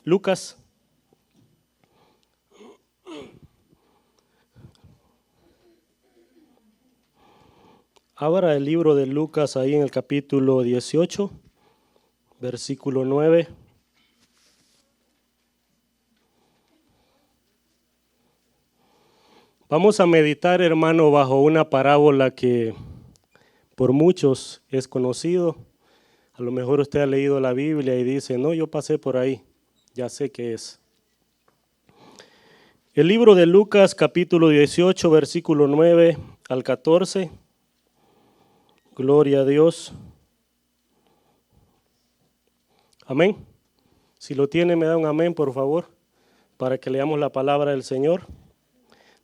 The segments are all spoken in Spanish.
Lucas. Abra el libro de Lucas ahí en el capítulo 18, versículo 9. Vamos a meditar, hermano, bajo una parábola que por muchos es conocido. A lo mejor usted ha leído la Biblia y dice, no, yo pasé por ahí, ya sé qué es. El libro de Lucas, capítulo 18, versículo 9 al 14. Gloria a Dios. Amén. Si lo tiene, me da un amén, por favor, para que leamos la palabra del Señor.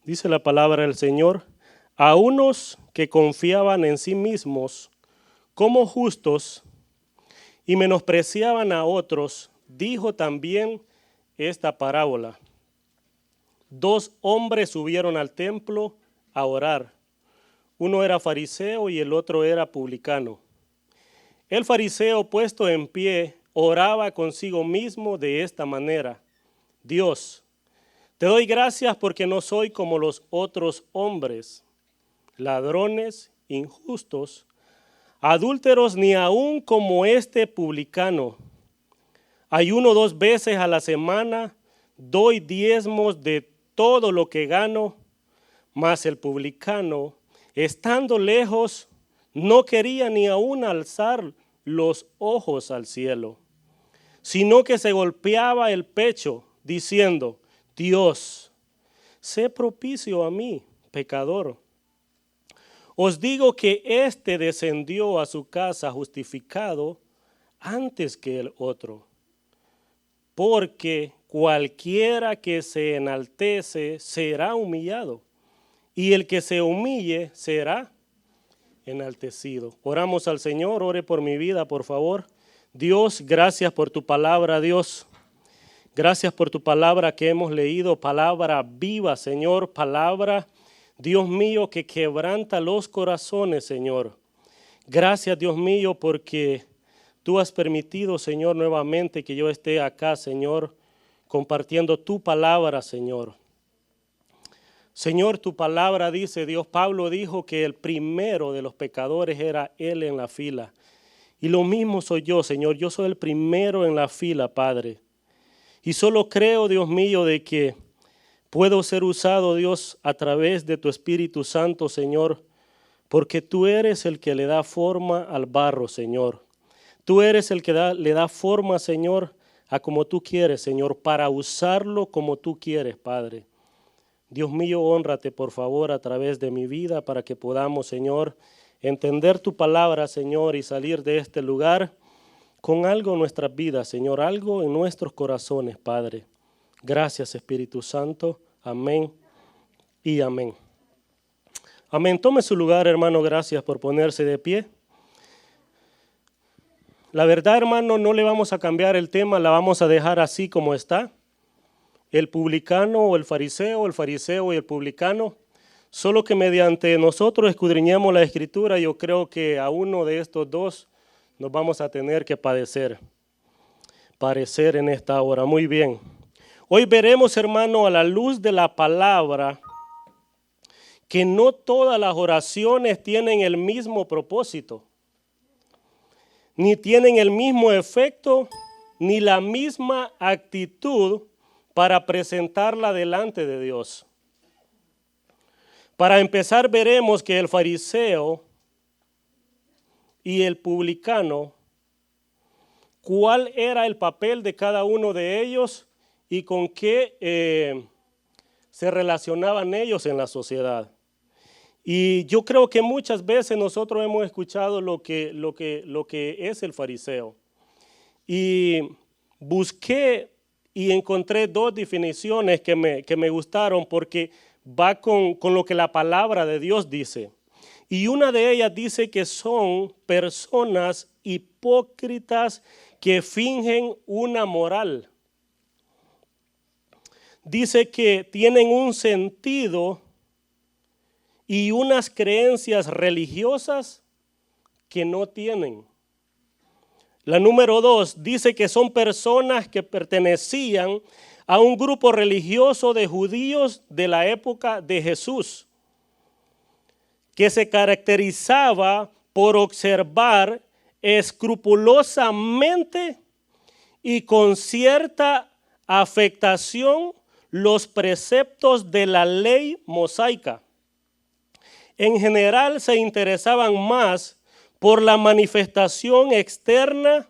Dice la palabra del Señor: a unos que confiaban en sí mismos como justos y menospreciaban a otros, dijo también esta parábola. Dos hombres subieron al templo a orar. Uno era fariseo y el otro era publicano. El fariseo, puesto en pie, oraba consigo mismo de esta manera: Dios, te doy gracias porque no soy como los otros hombres, ladrones, injustos, adúlteros, ni aun como este publicano. Ayuno 2 veces a la semana, doy diezmos de todo lo que gano. Mas el publicano, estando lejos, no quería ni aun alzar los ojos al cielo, sino que se golpeaba el pecho, diciendo: Dios, sé propicio a mí, pecador. Os digo que éste descendió a su casa justificado antes que el otro. Porque cualquiera que se enaltece será humillado, y el que se humille será enaltecido. Oramos al Señor. Ore por mi vida, por favor. Dios, gracias por tu palabra, Dios. Gracias por tu palabra que hemos leído, palabra viva, Señor, palabra, Dios mío, que quebranta los corazones, Señor. Gracias, Dios mío, porque tú has permitido, Señor, nuevamente que yo esté acá, Señor, compartiendo tu palabra, Señor. Señor, tu palabra dice, Dios, Pablo dijo que el primero de los pecadores era él en la fila. Y lo mismo soy yo, Señor, yo soy el primero en la fila, Padre. Y solo creo, Dios mío, de que puedo ser usado, Dios, a través de tu Espíritu Santo, Señor, porque tú eres el que le da forma al barro, Señor. Tú eres el que le da forma, Señor, a como tú quieres, Señor, para usarlo como tú quieres, Padre. Dios mío, hónrate, por favor, a través de mi vida para que podamos, Señor, entender tu palabra, Señor, y salir de este lugar con algo en nuestras vidas, Señor, algo en nuestros corazones, Padre. Gracias, Espíritu Santo. Amén y amén. Amén. Tome su lugar, hermano. Gracias por ponerse de pie. La verdad, hermano, no le vamos a cambiar el tema, la vamos a dejar así como está. El publicano o el fariseo y el publicano. Solo que mediante nosotros escudriñamos la Escritura, yo creo que a uno de estos dos nos vamos a tener que parecer en esta hora. Muy bien. Hoy veremos, hermano, a la luz de la palabra, que no todas las oraciones tienen el mismo propósito, ni tienen el mismo efecto, ni la misma actitud para presentarla delante de Dios. Para empezar, veremos que el fariseo y el publicano, cuál era el papel de cada uno de ellos y con qué se relacionaban ellos en la sociedad. Y yo creo que muchas veces nosotros hemos escuchado lo que es el fariseo. Y busqué y encontré 2 definiciones que me gustaron porque va con lo que la palabra de Dios dice. Y una de ellas dice que son personas hipócritas que fingen una moral. Dice que tienen un sentido y unas creencias religiosas que no tienen. La número 2 dice que son personas que pertenecían a un grupo religioso de judíos de la época de Jesús, que se caracterizaba por observar escrupulosamente y con cierta afectación los preceptos de la ley mosaica. En general se interesaban más por la manifestación externa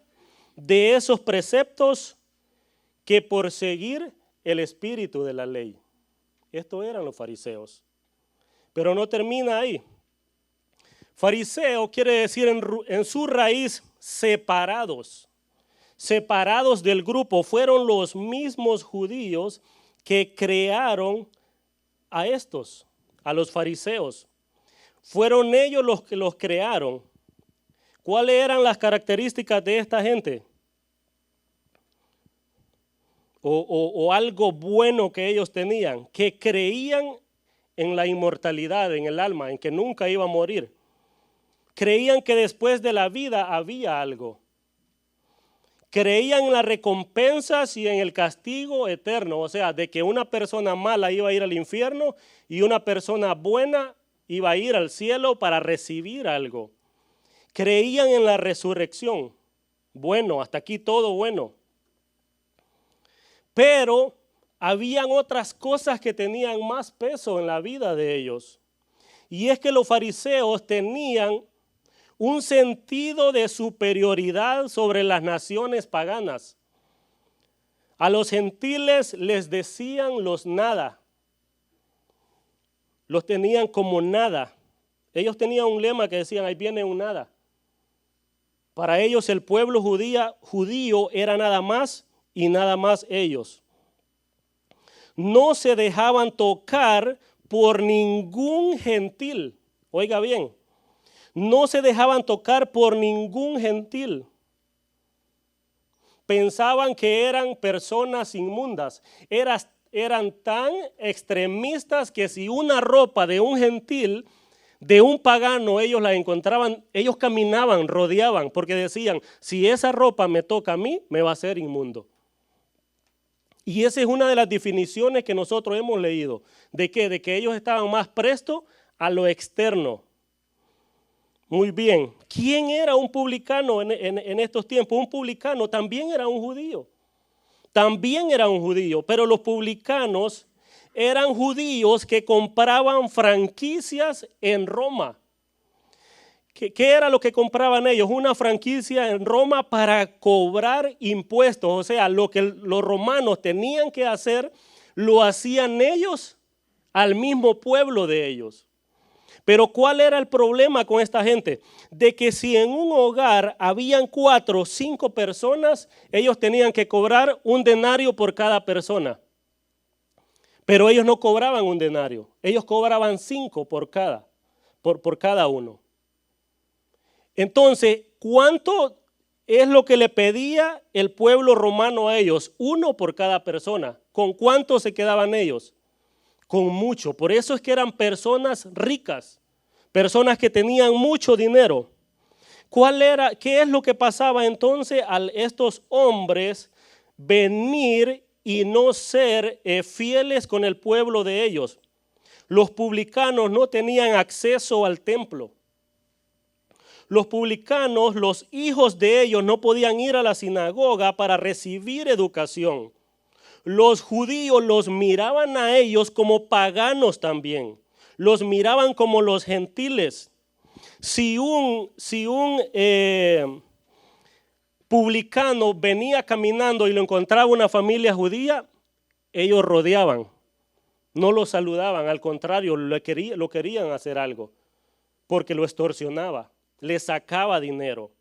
de esos preceptos que por seguir el espíritu de la ley. Estos eran los fariseos. Pero no termina ahí. Fariseo quiere decir en su raíz separados. Separados del grupo. Fueron los mismos judíos que crearon a estos, a los fariseos. Fueron ellos los que los crearon. ¿Cuáles eran las características de esta gente? O algo bueno que ellos tenían, que creían en la inmortalidad, en el alma, en que nunca iba a morir. Creían que después de la vida había algo. Creían en las recompensas y en el castigo eterno, o sea, de que una persona mala iba a ir al infierno y una persona buena iba a ir al cielo para recibir algo. Creían en la resurrección. Bueno, hasta aquí todo bueno. Pero habían otras cosas que tenían más peso en la vida de ellos. Y es que los fariseos tenían un sentido de superioridad sobre las naciones paganas. A los gentiles les decían los nada. Los tenían como nada. Ellos tenían un lema que decían, ahí viene un nada. Para ellos el pueblo judío era nada más y nada más ellos. No se dejaban tocar por ningún gentil. Oiga bien, no se dejaban tocar por ningún gentil. Pensaban que eran personas inmundas. Eran tan extremistas que si una ropa de un gentil, de un pagano, ellos la encontraban, ellos caminaban, rodeaban, porque decían, si esa ropa me toca a mí, me va a ser inmundo. Y esa es una de las definiciones que nosotros hemos leído. ¿De qué? De que ellos estaban más prestos a lo externo. Muy bien. ¿Quién era un publicano en estos tiempos? Un publicano también era un judío. También era un judío, pero los publicanos eran judíos que compraban franquicias en Roma. ¿Qué era lo que compraban ellos? Una franquicia en Roma para cobrar impuestos. O sea, lo que los romanos tenían que hacer, lo hacían ellos al mismo pueblo de ellos. Pero ¿cuál era el problema con esta gente? De que si en un hogar habían 4 o 5 personas, ellos tenían que cobrar un denario por cada persona. Pero ellos no cobraban un denario, ellos cobraban 5 por cada uno. Entonces, ¿cuánto es lo que le pedía el pueblo romano a ellos? 1 por cada persona. ¿Con cuánto se quedaban ellos? Con mucho. Por eso es que eran personas ricas, personas que tenían mucho dinero. ¿Qué es lo que pasaba entonces a estos hombres venir y no ser fieles con el pueblo de ellos? Los publicanos no tenían acceso al templo. Los publicanos, los hijos de ellos, no podían ir a la sinagoga para recibir educación. Los judíos los miraban a ellos como paganos también. Los miraban como los gentiles. Si un publicano venía caminando y lo encontraba una familia judía, ellos rodeaban. No lo saludaban, al contrario, lo querían hacer algo, porque lo extorsionaba. Le sacaba dinero.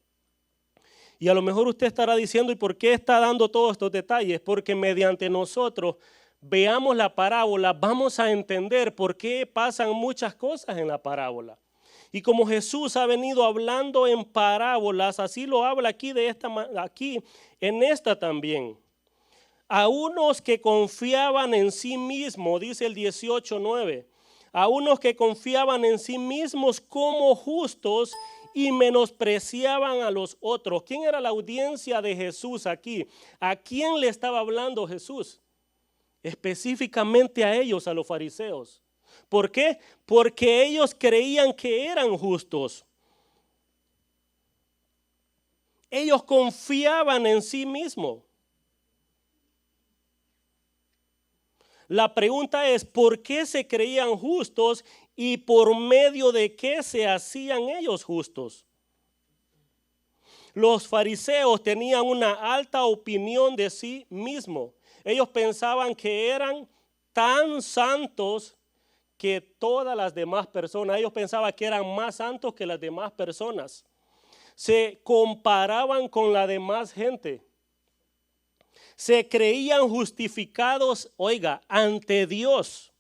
Y a lo mejor usted estará diciendo, ¿y por qué está dando todos estos detalles? Porque mediante nosotros veamos la parábola, vamos a entender por qué pasan muchas cosas en la parábola. Y como Jesús ha venido hablando en parábolas, así lo habla aquí en esta también. A unos que confiaban en sí mismos, dice el 18:9, a unos que confiaban en sí mismos como justos y menospreciaban a los otros. ¿Quién era la audiencia de Jesús aquí? ¿A quién le estaba hablando Jesús? Específicamente a ellos, a los fariseos. ¿Por qué? Porque ellos creían que eran justos. Ellos confiaban en sí mismos. La pregunta es, ¿por qué se creían justos y por medio de qué se hacían ellos justos? Los fariseos tenían una alta opinión de sí mismos. Ellos pensaban que eran tan santos que todas las demás personas. Ellos pensaban que eran más santos que las demás personas. Se comparaban con la demás gente. Se creían justificados, oiga, ante Dios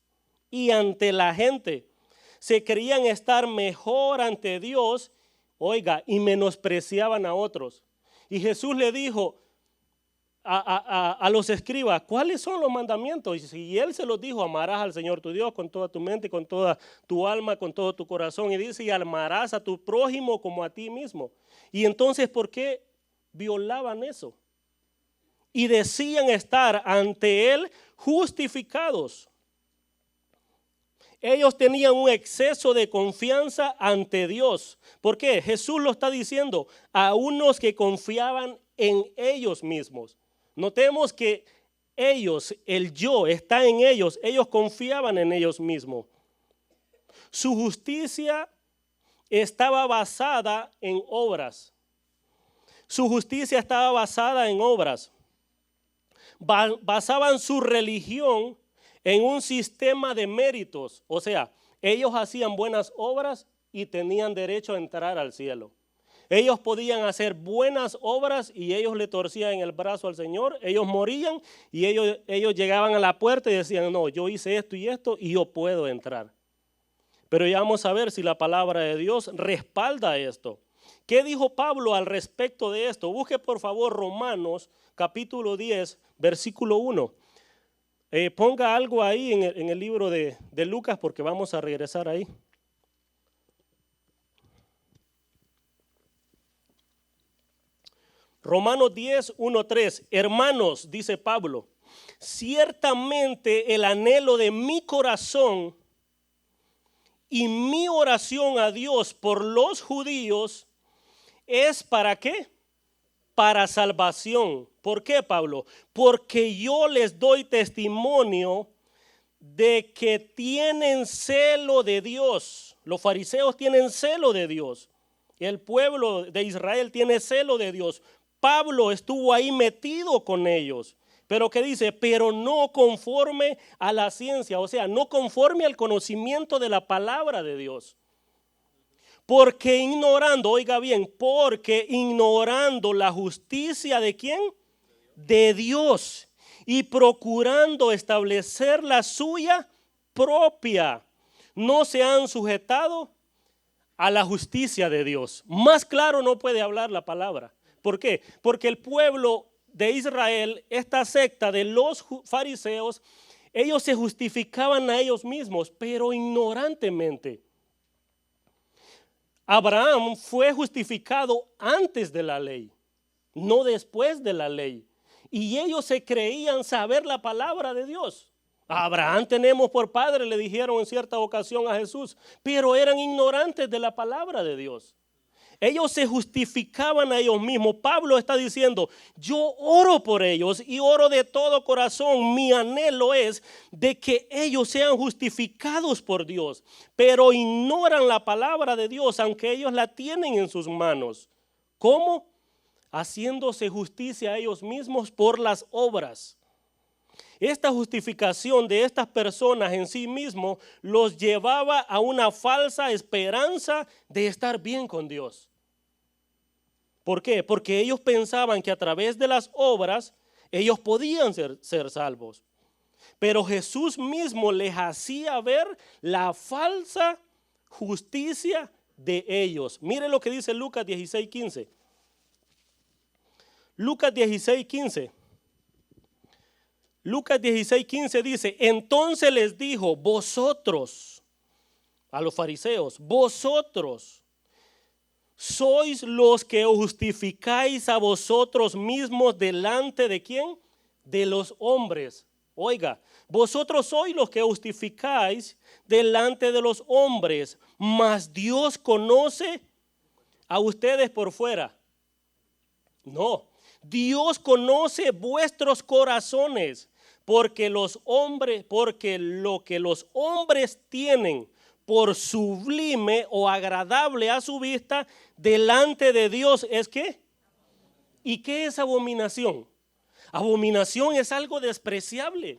y ante la gente. Se creían estar mejor ante Dios, oiga, y menospreciaban a otros. Y Jesús le dijo a los escribas, ¿cuáles son los mandamientos? Y él se los dijo, amarás al Señor tu Dios con toda tu mente, con toda tu alma, con todo tu corazón. Y dice, y amarás a tu prójimo como a ti mismo. Y entonces, ¿por qué violaban eso? Y decían estar ante él justificados. Ellos tenían un exceso de confianza ante Dios. ¿Por qué? Jesús lo está diciendo a unos que confiaban en ellos mismos. Notemos que ellos, el yo está en ellos. Ellos confiaban en ellos mismos. Su justicia estaba basada en obras. Su justicia estaba basada en obras. Basaban su religión en un sistema de méritos. O sea, ellos hacían buenas obras y tenían derecho a entrar al cielo. Ellos podían hacer buenas obras y ellos le torcían el brazo al Señor. Ellos morían y ellos llegaban a la puerta y decían, no, yo hice esto y yo puedo entrar. Pero ya vamos a ver si la palabra de Dios respalda esto. ¿Qué dijo Pablo al respecto de esto? Busque por favor Romanos capítulo 10, versículo 1. Ponga algo ahí en el libro de Lucas porque vamos a regresar ahí. Romanos 10, 1, 3. Hermanos, dice Pablo, ciertamente el anhelo de mi corazón y mi oración a Dios por los judíos es ¿para qué? Para salvación. ¿Por qué, Pablo? Porque yo les doy testimonio de que tienen celo de Dios. Los fariseos tienen celo de Dios. El pueblo de Israel tiene celo de Dios. Pablo estuvo ahí metido con ellos. Pero ¿qué dice? Pero no conforme a la ciencia, o sea, no conforme al conocimiento de la palabra de Dios. Porque ignorando, oiga bien, porque ignorando la justicia ¿de quién? De Dios. Y procurando establecer la suya propia, no se han sujetado a la justicia de Dios. Más claro no puede hablar la palabra. ¿Por qué? Porque el pueblo de Israel, esta secta de los fariseos, ellos se justificaban a ellos mismos, pero ignorantemente. Abraham fue justificado antes de la ley, no después de la ley. Y ellos se creían saber la palabra de Dios. A Abraham tenemos por padre, le dijeron en cierta ocasión a Jesús, pero eran ignorantes de la palabra de Dios. Ellos se justificaban a ellos mismos. Pablo está diciendo, yo oro por ellos y oro de todo corazón. Mi anhelo es de que ellos sean justificados por Dios, pero ignoran la palabra de Dios, aunque ellos la tienen en sus manos. ¿Cómo? Haciéndose justicia a ellos mismos por las obras. Esta justificación de estas personas en sí mismos los llevaba a una falsa esperanza de estar bien con Dios. ¿Por qué? Porque ellos pensaban que a través de las obras ellos podían ser salvos. Pero Jesús mismo les hacía ver la falsa justicia de ellos. Mire lo que dice Lucas 16:15. Lucas 16:15. Lucas 16:15 dice, entonces les dijo, vosotros, a los fariseos, vosotros sois los que os justificáis a vosotros mismos delante de ¿quién? De los hombres. Oiga, vosotros sois los que justificáis delante de los hombres, mas Dios conoce a ustedes por fuera. No, Dios conoce vuestros corazones, porque lo que los hombres tienen por sublime o agradable a su vista delante de Dios es ¿qué? ¿Y qué es abominación? Abominación es algo despreciable.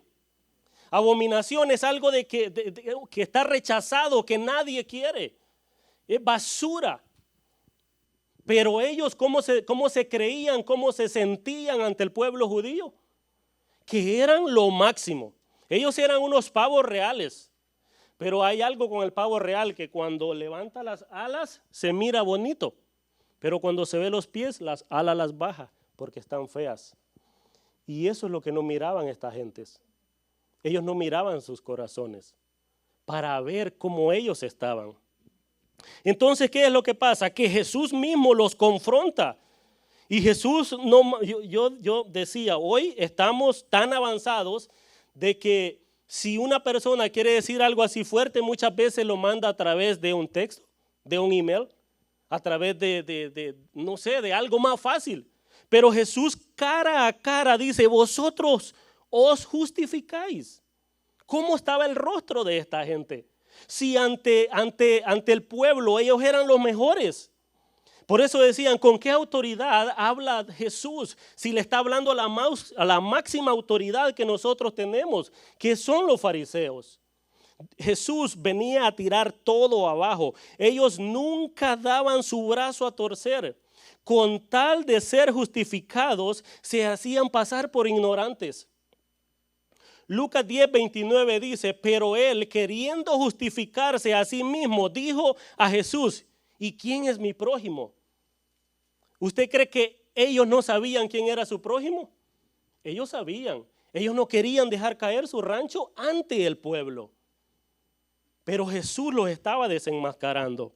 Abominación es algo que está rechazado, que nadie quiere. Es basura. Pero ellos, ¿cómo se creían, cómo se sentían ante el pueblo judío? Que eran lo máximo. Ellos eran unos pavos reales. Pero hay algo con el pavo real, que cuando levanta las alas se mira bonito. Pero cuando se ve los pies, las alas las baja porque están feas. Y eso es lo que no miraban estas gentes. Ellos no miraban sus corazones para ver cómo ellos estaban. Entonces, ¿qué es lo que pasa? Que Jesús mismo los confronta. Y Jesús, yo decía, hoy estamos tan avanzados de que si una persona quiere decir algo así fuerte, muchas veces lo manda a través de un texto, de un email, a través no sé, de algo más fácil. Pero Jesús cara a cara dice, vosotros os justificáis. ¿Cómo estaba el rostro de esta gente? Si ante el pueblo ellos eran los mejores. Por eso decían, ¿con qué autoridad habla Jesús? Si le está hablando a la máxima autoridad que nosotros tenemos, que son los fariseos. Jesús venía a tirar todo abajo. Ellos nunca daban su brazo a torcer. Con tal de ser justificados, se hacían pasar por ignorantes. Lucas 10:29 dice, pero él, queriendo justificarse a sí mismo, dijo a Jesús, ¿y quién es mi prójimo? ¿Usted cree que ellos no sabían quién era su prójimo? Ellos sabían. Ellos no querían dejar caer su rancho ante el pueblo. Pero Jesús los estaba desenmascarando.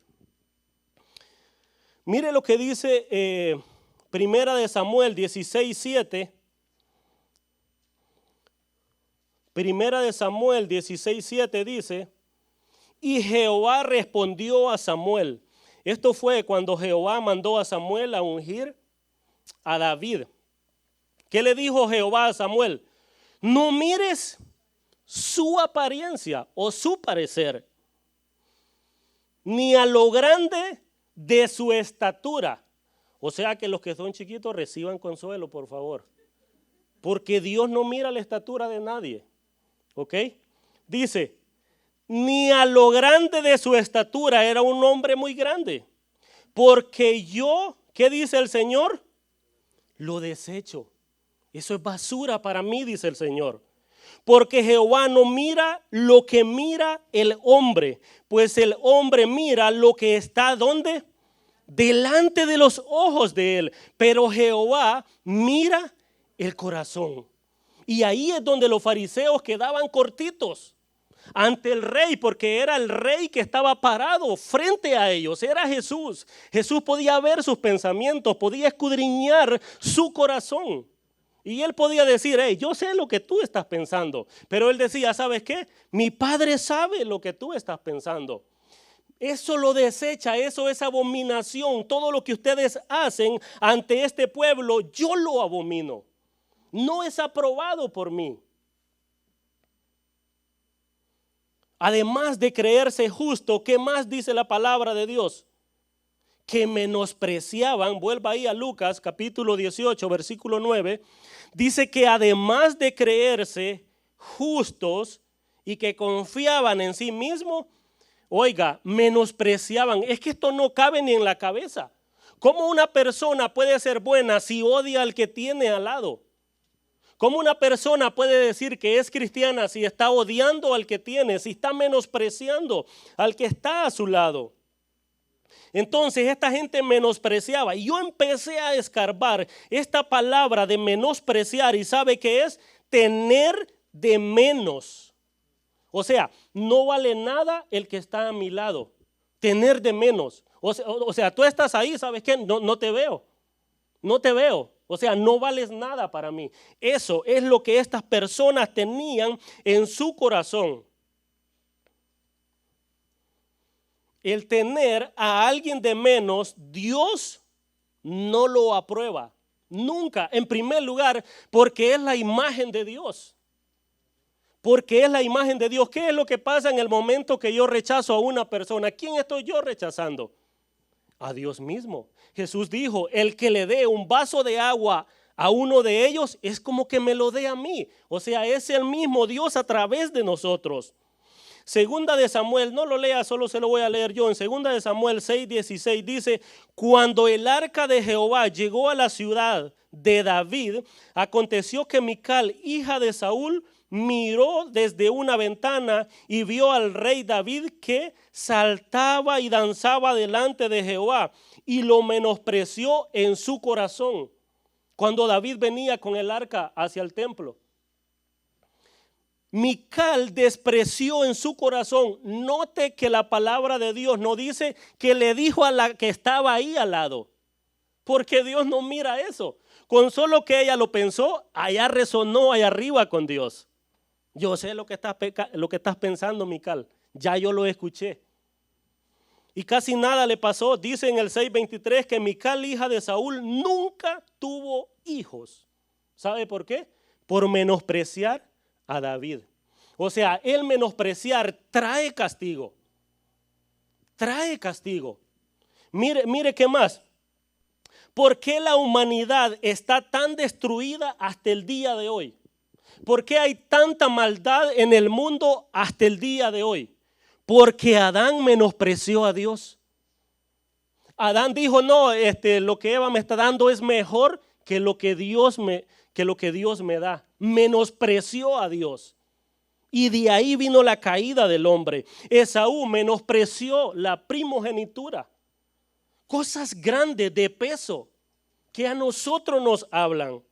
Mire lo que dice Primera de Samuel 16:7. Primera de Samuel 16:7 dice, y Jehová respondió a Samuel. Esto fue cuando Jehová mandó a Samuel a ungir a David. ¿Qué le dijo Jehová a Samuel? No mires su apariencia o su parecer, ni a lo grande de su estatura. O sea que los que son chiquitos reciban consuelo, por favor. Porque Dios no mira la estatura de nadie. ¿Ok? Dice, ni a lo grande de su estatura, era un hombre muy grande. Porque yo, ¿qué dice el Señor? Lo desecho. Eso es basura para mí, dice el Señor. Porque Jehová no mira lo que mira el hombre, pues el hombre mira lo que está ¿dónde? Delante de los ojos de él. Pero Jehová mira el corazón. Y ahí es donde los fariseos quedaban cortitos ante el rey, porque era el rey que estaba parado frente a ellos, era Jesús. Jesús podía ver sus pensamientos, podía escudriñar su corazón. Y él podía decir, hey, yo sé lo que tú estás pensando. Pero él decía, ¿sabes qué? Mi Padre sabe lo que tú estás pensando. Eso lo desecha, eso es abominación. Todo lo que ustedes hacen ante este pueblo, yo lo abomino. No es aprobado por mí. Además de creerse justo, ¿qué más dice la palabra de Dios? Que menospreciaban, vuelva ahí a Lucas capítulo 18, versículo 9, dice que además de creerse justos y que confiaban en sí mismos, oiga, menospreciaban. Es que esto no cabe ni en la cabeza. ¿Cómo una persona puede ser buena si odia al que tiene al lado? ¿Cómo una persona puede decir que es cristiana si está odiando al que tiene, si está menospreciando al que está a su lado? Entonces esta gente menospreciaba y yo empecé a escarbar esta palabra de menospreciar y ¿sabe qué es? Tener de menos. O sea, no vale nada el que está a mi lado tener de menos. O sea, tú estás ahí, ¿sabes qué? No te veo. No te veo. O sea, no vales nada para mí. Eso es lo que estas personas tenían en su corazón. El tener a alguien de menos, Dios no lo aprueba. Nunca. En primer lugar, porque es la imagen de Dios. Porque es la imagen de Dios. ¿Qué es lo que pasa en el momento que yo rechazo a una persona? ¿Quién estoy yo rechazando? A Dios mismo. Jesús dijo, el que le dé un vaso de agua a uno de ellos es como que me lo dé a mí. O sea, es el mismo Dios a través de nosotros. Segunda de Samuel, no lo lea, solo se lo voy a leer yo. En segunda de Samuel 6:16 dice, cuando el arca de Jehová llegó a la ciudad de David, aconteció que Mical, hija de Saúl, miró desde una ventana y vio al rey David que saltaba y danzaba delante de Jehová y lo menospreció en su corazón cuando David venía con el arca hacia el templo. Mical despreció en su corazón. Note que la palabra de Dios no dice que le dijo a la que estaba ahí al lado, porque Dios no mira eso. Con solo que ella lo pensó, allá resonó allá arriba con Dios. Yo sé lo que estás pensando, Mical. Ya yo lo escuché. Y casi nada le pasó. Dice en el 6:23 que Mical, hija de Saúl, nunca tuvo hijos. ¿Sabe por qué? Por menospreciar a David. O sea, el menospreciar trae castigo. Trae castigo. Mire qué más. ¿Por qué la humanidad está tan destruida hasta el día de hoy? ¿Por qué hay tanta maldad en el mundo hasta el día de hoy? Porque Adán menospreció a Dios. Adán dijo, no, lo que Eva me está dando es mejor que lo que Dios me da. Menospreció a Dios. Y de ahí vino la caída del hombre. Esaú menospreció la primogenitura. Cosas grandes de peso que a nosotros nos hablan.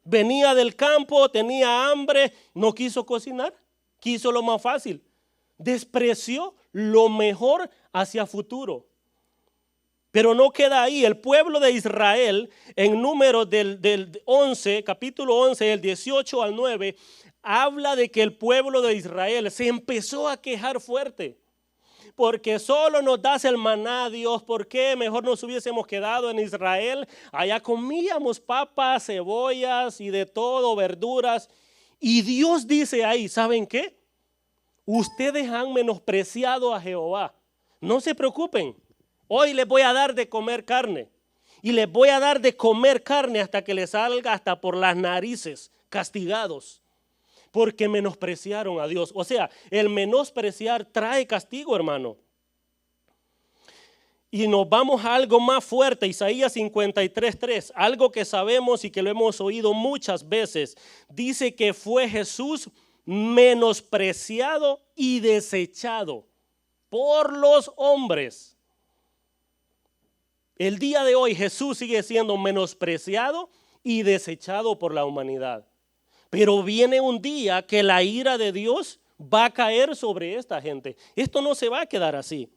Venía del campo, tenía hambre, no quiso cocinar, quiso lo más fácil. Despreció lo mejor hacia futuro. Pero no queda ahí. El pueblo de Israel, en Números del 11, capítulo 11, del 18 al 9, habla de que el pueblo de Israel se empezó a quejar fuerte. Porque solo nos das el maná, Dios. ¿Por qué? Mejor nos hubiésemos quedado en Israel. Allá comíamos papas, cebollas y de todo, verduras. Y Dios dice ahí, ¿saben qué? Ustedes han menospreciado a Jehová. No se preocupen. Hoy les voy a dar de comer carne. Y les voy a dar de comer carne hasta que les salga hasta por las narices, castigados. Porque menospreciaron a Dios. O sea, el menospreciar trae castigo, hermano. Y nos vamos a algo más fuerte, Isaías 53:3, algo que sabemos y que lo hemos oído muchas veces. Dice que fue Jesús menospreciado y desechado por los hombres. El día de hoy Jesús sigue siendo menospreciado y desechado por la humanidad. Pero viene un día que la ira de Dios va a caer sobre esta gente. Esto no se va a quedar así.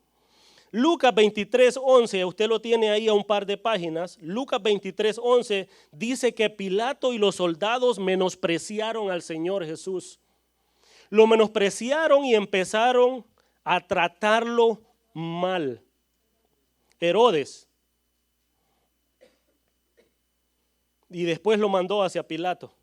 Lucas 23:11, usted lo tiene ahí a un par de páginas. Lucas 23:11 dice que Pilato y los soldados menospreciaron al Señor Jesús. Lo menospreciaron y empezaron a tratarlo mal. Herodes. Y después lo mandó hacia Pilato.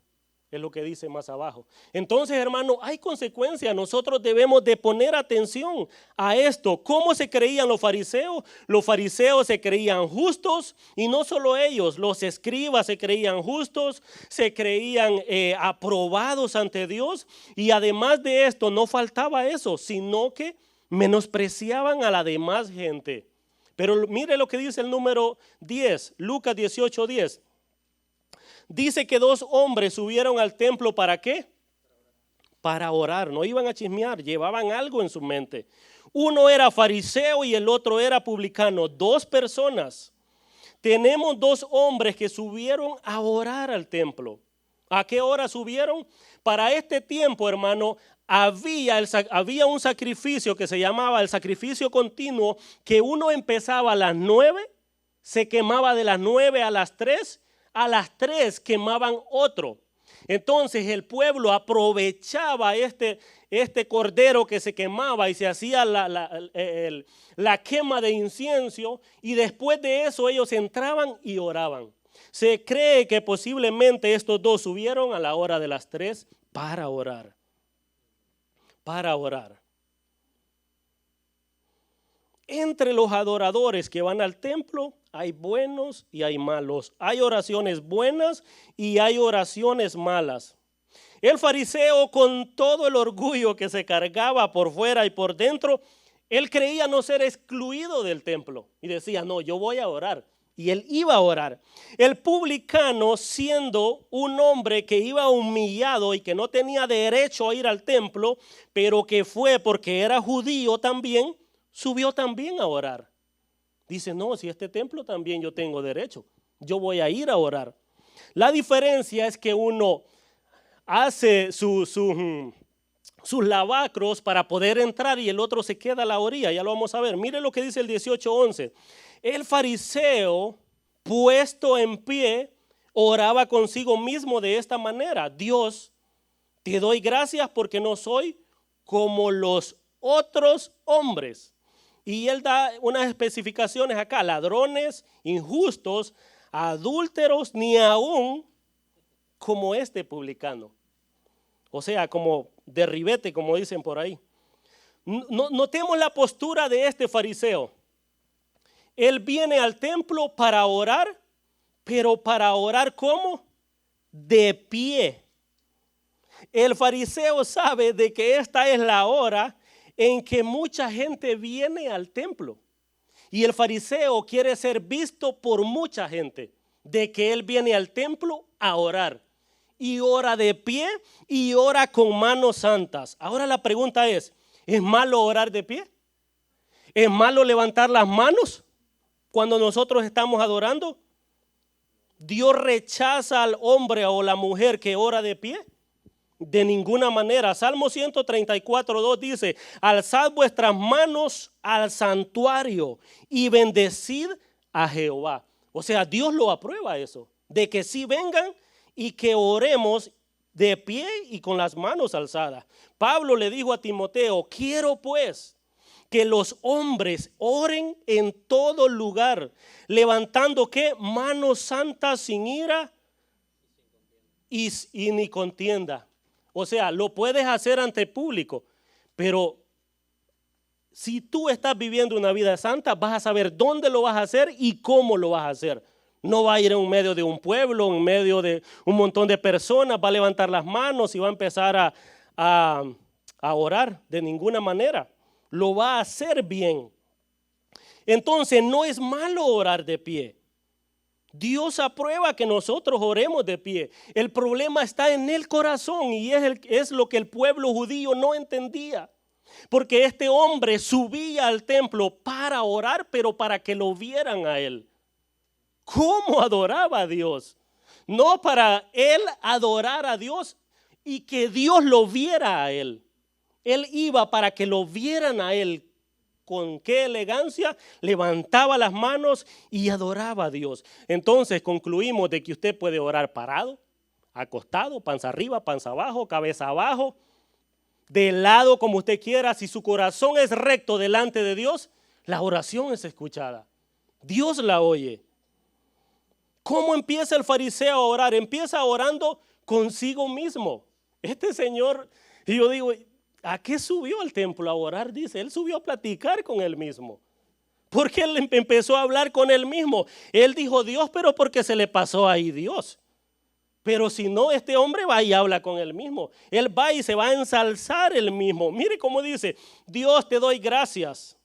Es lo que dice más abajo. Entonces, hermano, hay consecuencias. Nosotros debemos de poner atención a esto. ¿Cómo se creían los fariseos? Los fariseos se creían justos y no solo ellos. Los escribas se creían justos, se creían aprobados ante Dios. Y además de esto, no faltaba eso, sino que menospreciaban a la demás gente. Pero mire lo que dice el número 10, Lucas 18:10. Dice que 2 hombres subieron al templo, ¿para qué? Para orar, no iban a chismear, llevaban algo en su mente. Uno era fariseo y el otro era publicano, 2 personas. Tenemos 2 hombres que subieron a orar al templo. ¿A qué hora subieron? Para este tiempo, hermano, había un sacrificio que se llamaba el sacrificio continuo, que uno empezaba a las 9, se quemaba de las 9 a las 3 quemaban otro. Entonces el pueblo aprovechaba este cordero que se quemaba y se hacía la quema de incienso, y después de eso ellos entraban y oraban. Se cree que posiblemente estos dos subieron a la hora de las 3 para orar. Para orar. Entre los adoradores que van al templo hay buenos y hay malos. Hay oraciones buenas y hay oraciones malas. El fariseo, con todo el orgullo que se cargaba por fuera y por dentro, él creía no ser excluido del templo y decía, no, yo voy a orar. Y él iba a orar. El publicano, siendo un hombre que iba humillado y que no tenía derecho a ir al templo, pero que fue porque era judío también, subió también a orar. Dice, no, si este templo también yo tengo derecho, yo voy a ir a orar. La diferencia es que uno hace sus lavacros para poder entrar y el otro se queda a la orilla. Ya lo vamos a ver. Mire lo que dice el 18:11. El fariseo, puesto en pie, oraba consigo mismo de esta manera: Dios, te doy gracias porque no soy como los otros hombres. Y él da unas especificaciones acá: ladrones, injustos, adúlteros, ni aún como este publicano. O sea, como de ribete, como dicen por ahí. Notemos la postura de este fariseo. Él viene al templo para orar, pero para orar ¿cómo? De pie. El fariseo sabe de que esta es la hora en que mucha gente viene al templo. Y el fariseo quiere ser visto por mucha gente, de que él viene al templo a orar. Y ora de pie y ora con manos santas. Ahora la pregunta ¿es malo orar de pie? ¿Es malo levantar las manos cuando nosotros estamos adorando? ¿Dios rechaza al hombre o la mujer que ora de pie? De ninguna manera. Salmo 134:2 dice: alzad vuestras manos al santuario y bendecid a Jehová. O sea, Dios lo aprueba eso, de que sí vengan y que oremos de pie y con las manos alzadas. Pablo le dijo a Timoteo: quiero pues que los hombres oren en todo lugar, levantando ¿qué? Manos santas sin ira y ni contienda. O sea, lo puedes hacer ante el público, pero si tú estás viviendo una vida santa, vas a saber dónde lo vas a hacer y cómo lo vas a hacer. No va a ir en medio de un pueblo, en medio de un montón de personas, va a levantar las manos y va a empezar a orar. De ninguna manera. Lo va a hacer bien. Entonces no es malo orar de pie. Dios aprueba que nosotros oremos de pie. El problema está en el corazón y es lo que el pueblo judío no entendía. Porque este hombre subía al templo para orar, pero para que lo vieran a él. ¿Cómo adoraba a Dios? No para él adorar a Dios y que Dios lo viera a él. Él iba para que lo vieran a él. Con qué elegancia levantaba las manos y adoraba a Dios. Entonces concluimos de que usted puede orar parado, acostado, panza arriba, panza abajo, cabeza abajo, de lado como usted quiera. Si su corazón es recto delante de Dios, la oración es escuchada. Dios la oye. ¿Cómo empieza el fariseo a orar? Empieza orando consigo mismo. Este señor, y yo digo, ¿a qué subió al templo a orar? Dice, él subió a platicar con él mismo. Porque él empezó a hablar con él mismo. Él dijo Dios, pero porque se le pasó ahí Dios. Pero si no, este hombre va y habla con él mismo. Él va y se va a ensalzar él mismo. Mire cómo dice: Dios, te doy gracias.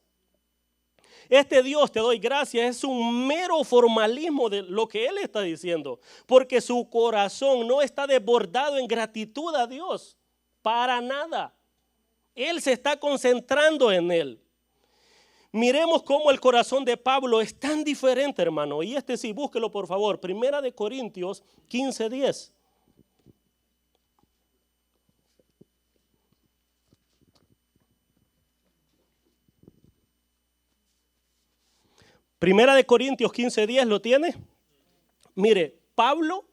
Este Dios, te doy gracias, es un mero formalismo de lo que él está diciendo. Porque su corazón no está desbordado en gratitud a Dios. Para nada. Él se está concentrando en él. Miremos cómo el corazón de Pablo es tan diferente, hermano. Y sí, búsquelo por favor. Primera de Corintios 15:10. Primera de Corintios 15:10, ¿lo tiene? Mire, Pablo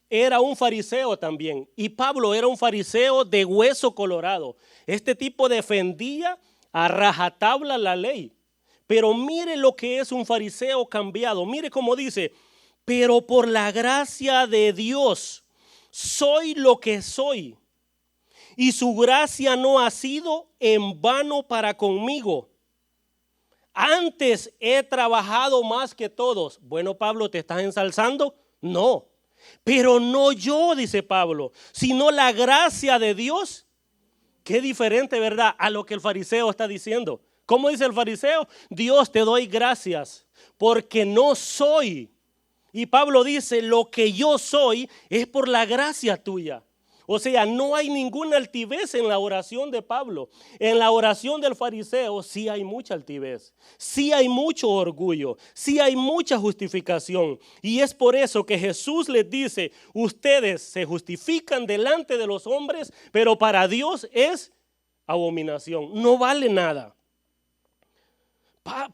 era un fariseo también. Y Pablo era un fariseo de hueso colorado. Este tipo defendía a rajatabla la ley. Pero mire lo que es un fariseo cambiado. Mire cómo dice, pero por la gracia de Dios soy lo que soy. Y su gracia no ha sido en vano para conmigo. Antes he trabajado más que todos. Bueno, Pablo, ¿te estás ensalzando? No. Pero no yo, dice Pablo, sino la gracia de Dios. Qué diferente, ¿verdad?, a lo que el fariseo está diciendo. ¿Cómo dice el fariseo? Dios, te doy gracias porque no soy. Y Pablo dice, lo que yo soy es por la gracia tuya. O sea, no hay ninguna altivez en la oración de Pablo. En la oración del fariseo sí hay mucha altivez, sí hay mucho orgullo, sí hay mucha justificación. Y es por eso que Jesús les dice, ustedes se justifican delante de los hombres, pero para Dios es abominación, no vale nada.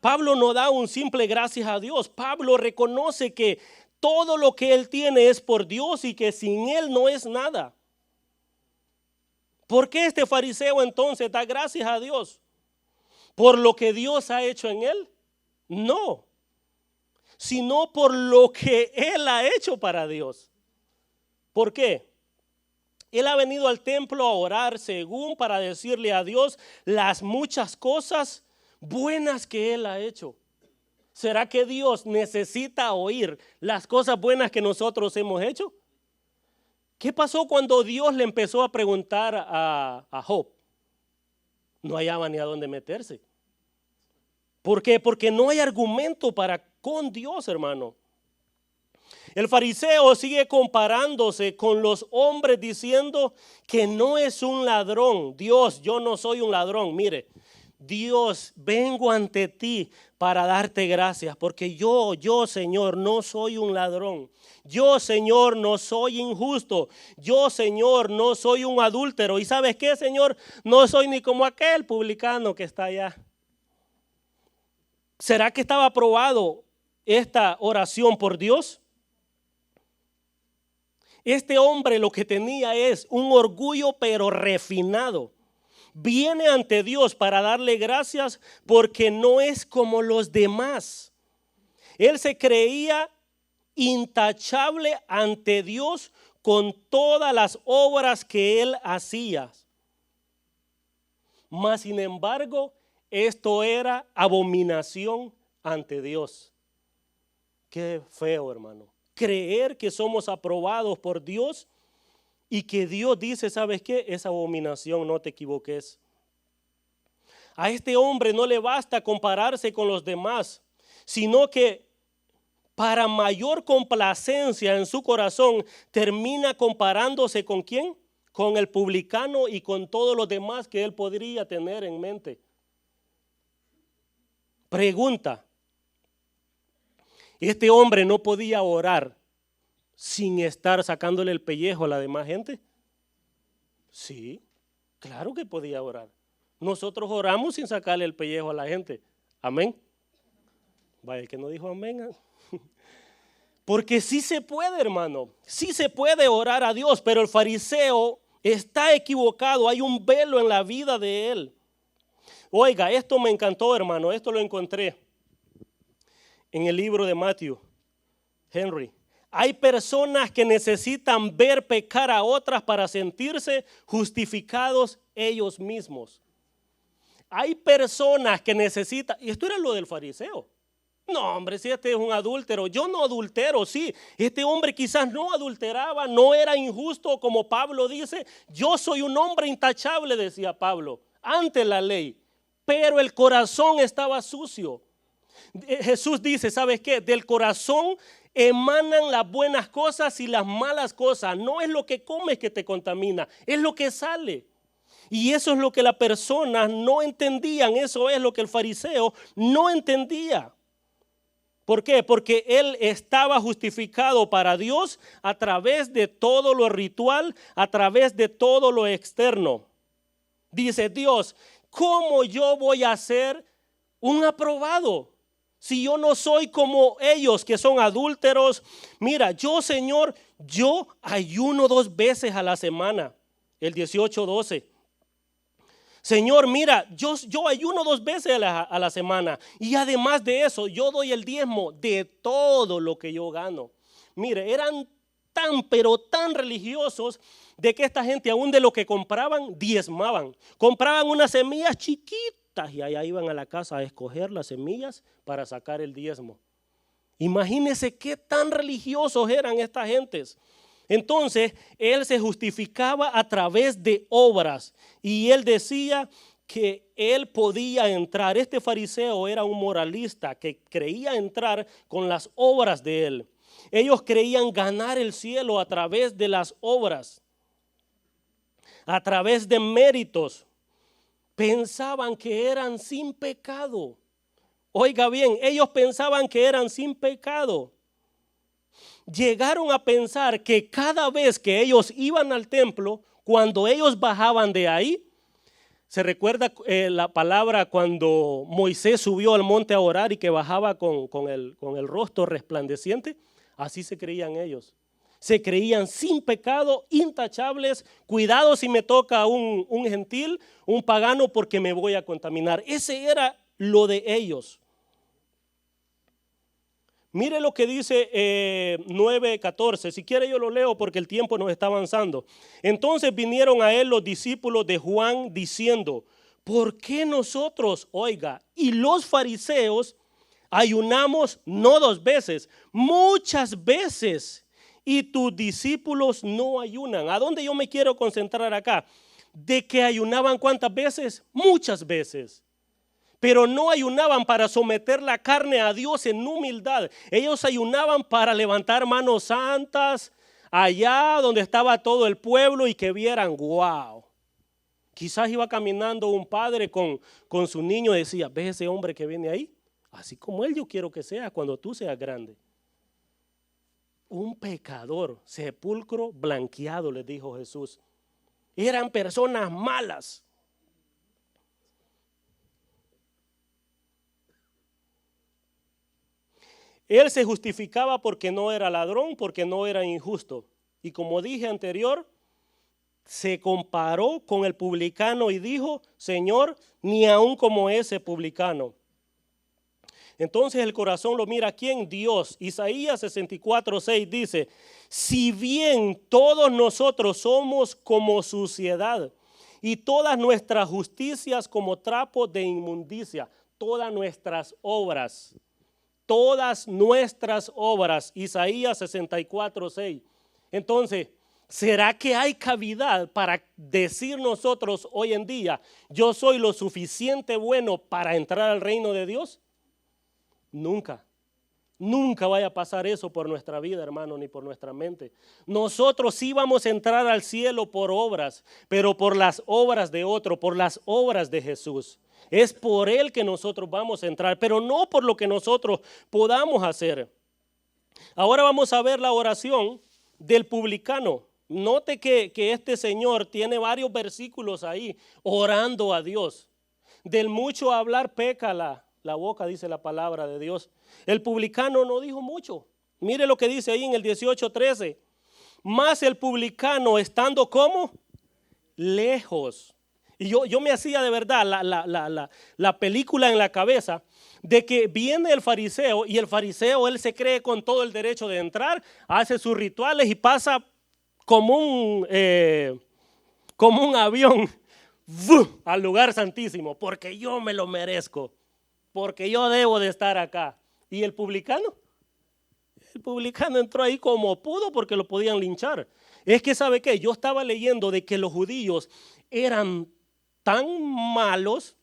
Pablo no da un simple gracias a Dios. Pablo reconoce que todo lo que él tiene es por Dios y que sin él no es nada. ¿Por qué este fariseo entonces da gracias a Dios? ¿Por lo que Dios ha hecho en él? No, sino por lo que él ha hecho para Dios. ¿Por qué? Él ha venido al templo a orar según para decirle a Dios las muchas cosas buenas que él ha hecho. ¿Será que Dios necesita oír las cosas buenas que nosotros hemos hecho? ¿Qué pasó cuando Dios le empezó a preguntar a Job? No hallaba ni a dónde meterse. ¿Por qué? Porque no hay argumento para con Dios, hermano. El fariseo sigue comparándose con los hombres diciendo que no es un ladrón. Dios, yo no soy un ladrón. Mire, Dios, vengo ante ti para darte gracias, porque yo, Señor, no soy un ladrón. Yo, Señor, no soy injusto. Yo, Señor, no soy un adúltero. ¿Y sabes qué, Señor? No soy ni como aquel publicano que está allá. ¿Será que estaba aprobado esta oración por Dios? Este hombre lo que tenía es un orgullo pero refinado. Viene ante Dios para darle gracias porque no es como los demás. Él se creía intachable ante Dios con todas las obras que él hacía. Mas sin embargo, esto era abominación ante Dios. Qué feo, hermano. Creer que somos aprobados por Dios y que Dios dice, ¿sabes qué? Es abominación, no te equivoques. A este hombre no le basta compararse con los demás, sino que para mayor complacencia en su corazón termina comparándose ¿con quién? Con el publicano y con todos los demás que él podría tener en mente. Pregunta, ¿este hombre no podía orar sin estar sacándole el pellejo a la demás gente? Sí, claro que podía orar. Nosotros oramos sin sacarle el pellejo a la gente. Amén. Vaya, el que no dijo amén. Porque sí se puede, hermano. Sí se puede orar a Dios, pero el fariseo está equivocado. Hay un velo en la vida de él. Oiga, esto me encantó, hermano. Esto lo encontré en el libro de Matthew Henry. Hay personas que necesitan ver pecar a otras para sentirse justificados ellos mismos. Hay personas que necesitan, y esto era lo del fariseo. No, hombre, si este es un adúltero, yo no adultero, sí. Este hombre quizás no adulteraba, no era injusto como Pablo dice. Yo soy un hombre intachable, decía Pablo, ante la ley. Pero el corazón estaba sucio. Jesús dice, ¿sabes qué? Del corazón emanan las buenas cosas y las malas cosas. No es lo que comes que te contamina, es lo que sale. Y eso es lo que las personas no entendían, eso es lo que el fariseo no entendía. ¿Por qué? Porque él estaba justificado para Dios a través de todo lo ritual, a través de todo lo externo. Dice Dios, ¿cómo yo voy a ser un aprobado? Si yo no soy como ellos que son adúlteros. Mira, yo, Señor, yo ayuno 2 veces a la semana, el 18-12. Señor, mira, yo ayuno 2 veces a la semana. Y además de eso, yo doy el diezmo de todo lo que yo gano. Mire, eran pero tan religiosos de que esta gente aún de lo que compraban, diezmaban. Compraban unas semillas chiquitas y allá iban a la casa a escoger las semillas para sacar el diezmo. Imagínense qué tan religiosos eran estas gentes. Entonces, él se justificaba a través de obras y él decía que él podía entrar. Este fariseo era un moralista que creía entrar con las obras de él. Ellos creían ganar el cielo a través de las obras, a través de méritos. Pensaban que eran sin pecado. Oiga bien, ellos pensaban que eran sin pecado. Llegaron a pensar que cada vez que ellos iban al templo, cuando ellos bajaban de ahí, se recuerda la palabra cuando Moisés subió al monte a orar y que bajaba con el rostro resplandeciente. Así se creían ellos. Se creían sin pecado, intachables. Cuidado si me toca un gentil, un pagano, porque me voy a contaminar. Ese era lo de ellos. Mire lo que dice 9:14. Si quiere yo lo leo porque el tiempo nos está avanzando. Entonces vinieron a él los discípulos de Juan diciendo: ¿por qué nosotros, oiga, y los fariseos ayunamos no 2 veces, muchas veces, y tus discípulos no ayunan? ¿A dónde yo me quiero concentrar acá? De que ayunaban ¿cuántas veces? Muchas veces. Pero no ayunaban para someter la carne a Dios en humildad. Ellos ayunaban para levantar manos santas allá donde estaba todo el pueblo y que vieran, wow. Quizás iba caminando un padre con su niño y decía: ¿ves ese hombre que viene ahí? Así como él yo quiero que seas cuando tú seas grande. Un pecador, sepulcro blanqueado, les dijo Jesús. Eran personas malas. Él se justificaba porque no era ladrón, porque no era injusto. Y como dije anterior, se comparó con el publicano y dijo: Señor, ni aun como ese publicano. Entonces el corazón lo mira ¿a quién? Dios. Isaías 64:6 dice: si bien todos nosotros somos como suciedad y todas nuestras justicias como trapos de inmundicia, todas nuestras obras, Isaías 64:6. Entonces, ¿será que hay cavidad para decir nosotros hoy en día: yo soy lo suficiente bueno para entrar al reino de Dios? Nunca vaya a pasar eso por nuestra vida, hermano, ni por nuestra mente. Nosotros sí vamos a entrar al cielo por obras, pero por las obras de otro, por las obras de Jesús. Es por Él que nosotros vamos a entrar, pero no por lo que nosotros podamos hacer. Ahora vamos a ver la oración del publicano. Note que este señor tiene varios versículos ahí orando a Dios. Del mucho hablar peca la boca, dice la palabra de Dios. El publicano no dijo mucho. Mire lo que dice ahí en el 18:13. Mas el publicano estando ¿cómo? Lejos. Y yo me hacía de verdad la película en la cabeza de que viene el fariseo y el fariseo él se cree con todo el derecho de entrar, hace sus rituales y pasa como un avión al lugar santísimo, porque yo me lo merezco, porque yo debo de estar acá. ¿Y el publicano? El publicano entró ahí como pudo porque lo podían linchar. Es que ¿sabe qué? Yo estaba leyendo de que los judíos eran tan malos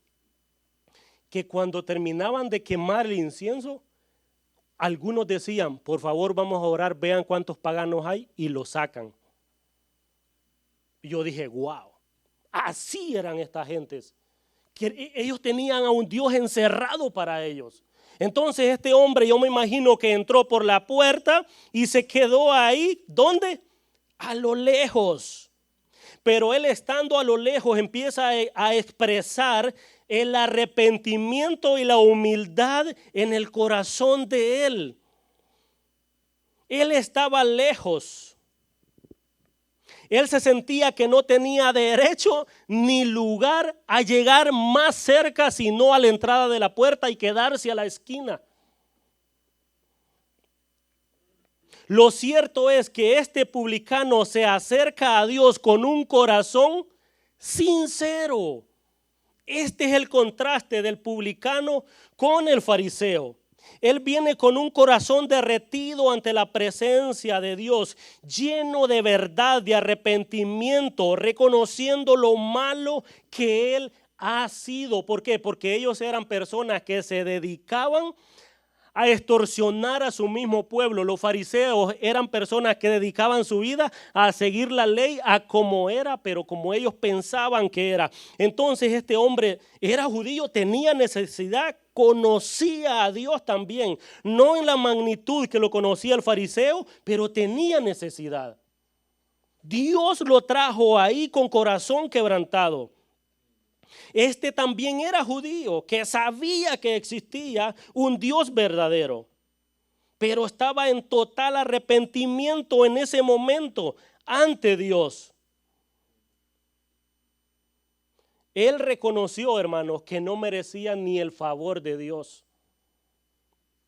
que cuando terminaban de quemar el incienso, algunos decían: por favor vamos a orar, vean cuántos paganos hay, y lo sacan. Y yo dije: wow, así eran estas gentes, que ellos tenían a un Dios encerrado para ellos. Entonces este hombre, yo me imagino que entró por la puerta y se quedó ahí, ¿dónde? A lo lejos. Pero él estando a lo lejos empieza a expresar el arrepentimiento y la humildad en el corazón de él. Él estaba lejos. Él se sentía que no tenía derecho ni lugar a llegar más cerca, sino a la entrada de la puerta y quedarse a la esquina. Lo cierto es que este publicano se acerca a Dios con un corazón sincero. Este es el contraste del publicano con el fariseo. Él viene con un corazón derretido ante la presencia de Dios, lleno de verdad, de arrepentimiento, reconociendo lo malo que él ha sido. ¿Por qué? Porque ellos eran personas que se dedicaban a extorsionar a su mismo pueblo. Los fariseos eran personas que dedicaban su vida a seguir la ley a como era, pero como ellos pensaban que era. Entonces este hombre era judío, tenía necesidad, conocía a Dios también, no en la magnitud que lo conocía el fariseo, pero tenía necesidad. Dios lo trajo ahí con corazón quebrantado. Este también era judío, que sabía que existía un Dios verdadero, pero estaba en total arrepentimiento en ese momento ante Dios. Él reconoció, hermanos, que no merecía ni el favor de Dios.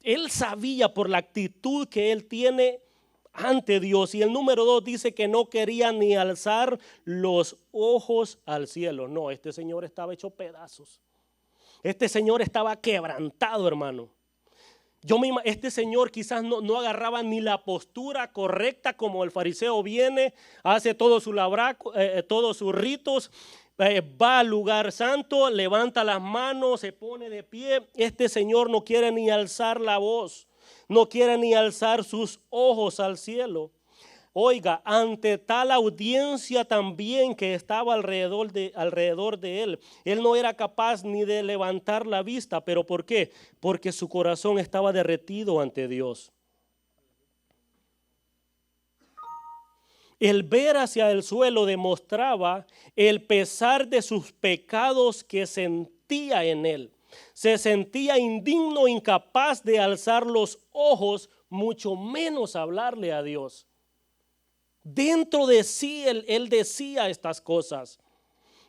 Él sabía por la actitud que él tiene ante Dios. Y el número 2 dice que no quería ni alzar los ojos al cielo. No, este señor estaba hecho pedazos. Este señor estaba quebrantado, hermano. Este señor quizás no agarraba ni la postura correcta, como el fariseo viene, hace todo su todos sus ritos, va al lugar santo, levanta las manos, se pone de pie. Este señor no quiere ni alzar la voz. No quiere ni alzar sus ojos al cielo. Oiga, ante tal audiencia también que estaba alrededor de él, él no era capaz ni de levantar la vista. ¿Pero por qué? Porque su corazón estaba derretido ante Dios. El ver hacia el suelo demostraba el pesar de sus pecados que sentía en él. Se sentía indigno, incapaz de alzar los ojos, mucho menos hablarle a Dios. Dentro de sí él decía estas cosas.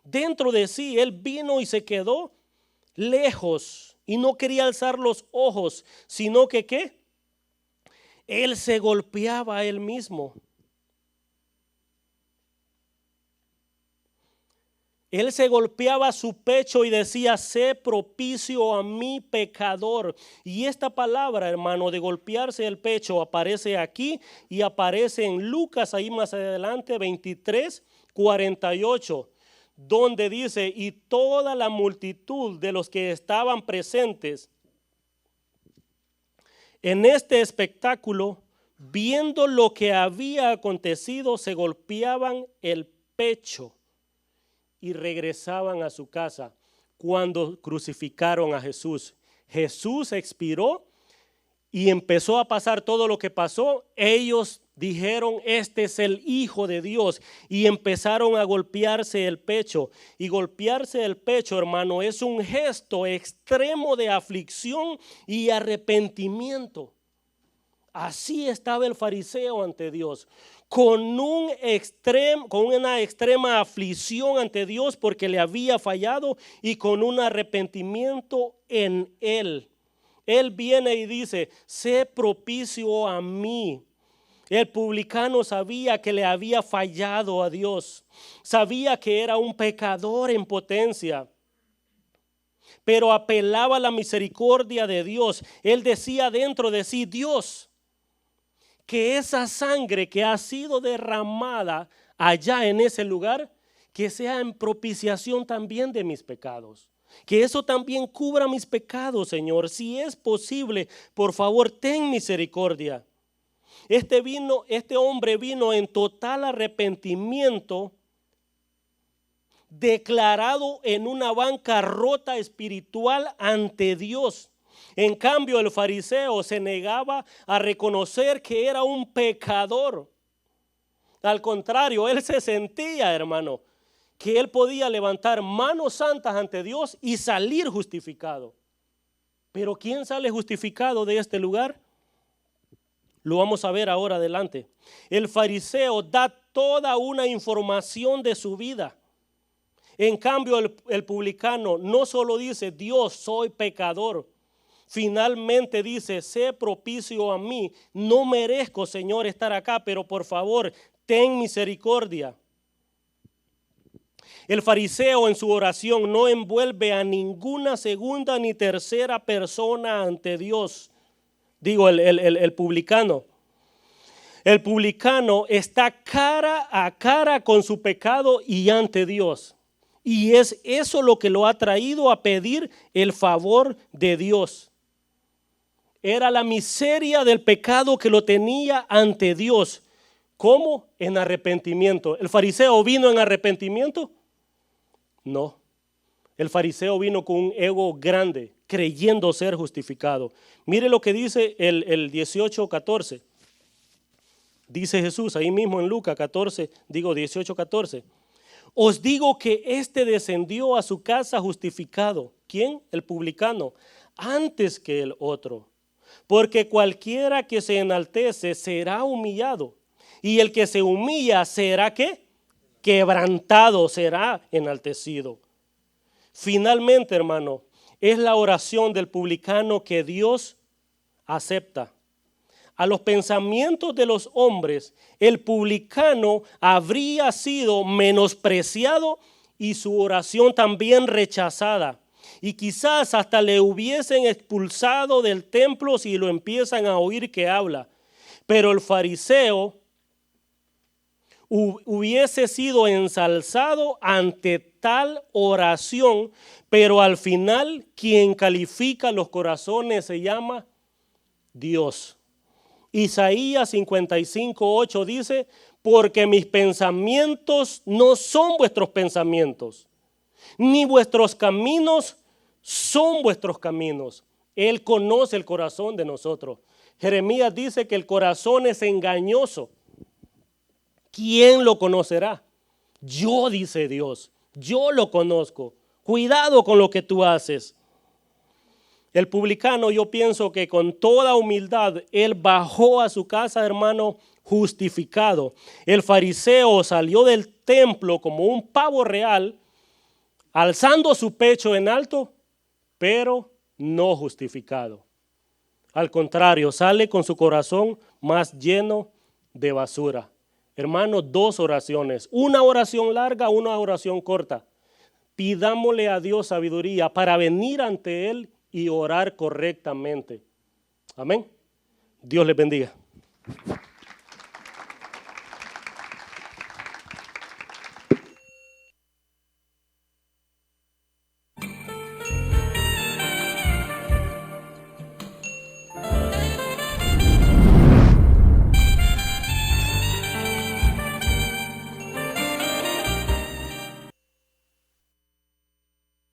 Dentro de sí él vino y se quedó lejos y no quería alzar los ojos, sino que ¿qué? Él se golpeaba a él mismo. Él se golpeaba su pecho y decía: sé propicio a mi pecador. Y esta palabra, hermano, de golpearse el pecho aparece aquí y aparece en Lucas, ahí más adelante, 23:48, donde dice: y toda la multitud de los que estaban presentes en este espectáculo, viendo lo que había acontecido, se golpeaban el pecho y regresaban a su casa. Cuando crucificaron a Jesús, Jesús expiró y empezó a pasar todo lo que pasó. Ellos dijeron: este es el Hijo de Dios, y empezaron a golpearse el pecho. Y golpearse el pecho, hermano, es un gesto extremo de aflicción y arrepentimiento. Así estaba el fariseo ante Dios, con una extrema aflicción ante Dios porque le había fallado y con un arrepentimiento en él. Él viene y dice: sé propicio a mí. El publicano sabía que le había fallado a Dios, sabía que era un pecador en potencia, pero apelaba a la misericordia de Dios. Él decía dentro de sí: Dios, que esa sangre que ha sido derramada allá en ese lugar, que sea en propiciación también de mis pecados. Que eso también cubra mis pecados, Señor. Si es posible, por favor, ten misericordia. Este hombre vino en total arrepentimiento, declarado en una bancarrota espiritual ante Dios. En cambio, el fariseo se negaba a reconocer que era un pecador. Al contrario, él se sentía, hermano, que él podía levantar manos santas ante Dios y salir justificado. Pero ¿quién sale justificado de este lugar? Lo vamos a ver ahora adelante. El fariseo da toda una información de su vida. En cambio, el publicano no solo dice, Dios, soy pecador. Finalmente dice, sé propicio a mí. No merezco, Señor, estar acá, pero por favor, ten misericordia. El fariseo en su oración no envuelve a ninguna segunda ni tercera persona ante Dios. Digo, el publicano. El publicano está cara a cara con su pecado y ante Dios. Y es eso lo que lo ha traído a pedir el favor de Dios. Era la miseria del pecado que lo tenía ante Dios. ¿Cómo? En arrepentimiento. ¿El fariseo vino en arrepentimiento? No. El fariseo vino con un ego grande, creyendo ser justificado. Mire lo que dice el 18:14. Dice Jesús ahí mismo en Lucas 18:14. Os digo que éste descendió a su casa justificado. ¿Quién? El publicano. Antes que el otro. Porque cualquiera que se enaltece será humillado. Y el que se humilla será ¿qué? Quebrantado, será enaltecido. Finalmente, hermano, es la oración del publicano que Dios acepta. A los pensamientos de los hombres, el publicano habría sido menospreciado y su oración también rechazada. Y quizás hasta le hubiesen expulsado del templo si lo empiezan a oír que habla. Pero el fariseo hubiese sido ensalzado ante tal oración, pero al final quien califica los corazones se llama Dios. Isaías 55:8 dice, porque mis pensamientos no son vuestros pensamientos, ni vuestros caminos son vuestros caminos. Él conoce el corazón de nosotros. Jeremías dice que el corazón es engañoso. ¿Quién lo conocerá? Yo, dice Dios, yo lo conozco. Cuidado con lo que tú haces. El publicano, yo pienso que con toda humildad, él bajó a su casa, hermano, justificado. El fariseo salió del templo como un pavo real, alzando su pecho en alto, pero no justificado. Al contrario, sale con su corazón más lleno de basura. Hermano, dos oraciones, una oración larga, una oración corta. Pidámosle a Dios sabiduría para venir ante Él y orar correctamente. Amén. Dios les bendiga.